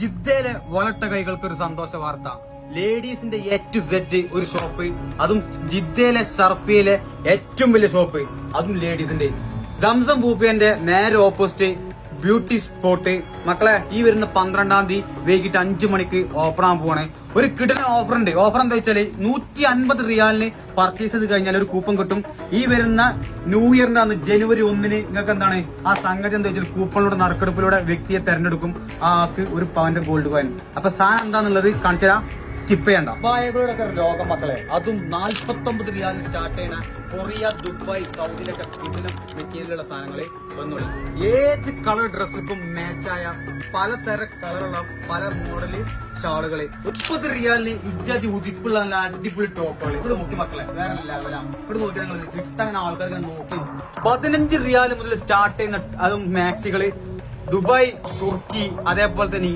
ജിദ്ദയിലെ വലട്ട കൈകൾക്ക് ഒരു സന്തോഷ വാർത്ത. ലേഡീസിന്റെ എ ടു സെറ്റ് ഒരു ഷോപ്പ്, അതും ജിദ്ദയിലെ ഷർഫിയിലെ ഏറ്റവും വലിയ ഷോപ്പ്, അതും ലേഡീസിന്റെ. സംസം പൂപ്പിയന്റെ നേരെ ഓപ്പോസിറ്റ് ബ്യൂട്ടി സ്പോട്ട്. മക്കളെ, ഈ വരുന്ന 12-ാം തീയതി വൈകിട്ട് 5 മണിക്ക് ഓപ്പൺ ആകാൻ പോവാണ്. ഒരു കിടന ഓഫർ ഉണ്ട്. ഓഫർ എന്താ വെച്ചാല് 150 റിയാലിന് പർച്ചേസ് ചെയ്ത് കഴിഞ്ഞാൽ ഒരു കൂപ്പൺ കിട്ടും. ഈ വരുന്ന ന്യൂ ഇയറിന്റെ അന്ന് ജനുവരി 1-ന് നിങ്ങൾക്ക് എന്താണ് ആ സംഗതി എന്താ വെച്ചാൽ കൂപ്പണിലൂടെ നറുക്കെടുപ്പിലൂടെ വ്യക്തിയെ തെരഞ്ഞെടുക്കും. ആ ആൾക്ക് ഒരു പവന്റെ ഗോൾഡ് കോയിൻ. അപ്പൊ സാധനം എന്താന്നുള്ളത് കാണിച്ചാ സ്കിപ്പ് ചെയ്യണ്ട. ദുബായികളുടെ ഒക്കെ ലോകം മക്കളെ, അതും 49 റിയാലിന് സ്റ്റാർട്ട് ചെയ്യണ കൊറിയ, ദുബായ്, സൗദിയിലൊക്കെ കിടിലം മെറ്റീരിയലുള്ള സാധനങ്ങൾ വന്നോളി. ഏത് കളർ ഡ്രസ്സുക്കും മാച്ചായ പലതര കളറുള്ള പല മോഡല് ഷാളുകള് 30 റിയാലിന് ഇജ്ജാതി ഉതിപ്പുള്ള നല്ല അടിപൊളി ടോപ്പുകൾ ഇവിടെ നോക്കി മക്കളെ, വേറെ ലെവലാണ്. ഇവിടെ നോക്കി നിങ്ങൾ ഇട്ടങ്ങനെ ആൾക്കാർ നോക്കി 15 റിയാൽ മുതൽ സ്റ്റാർട്ട് ചെയ്യുന്ന അതും മാക്സികള് ദുബായ്, തുർക്കി, അതേപോലെ തന്നെ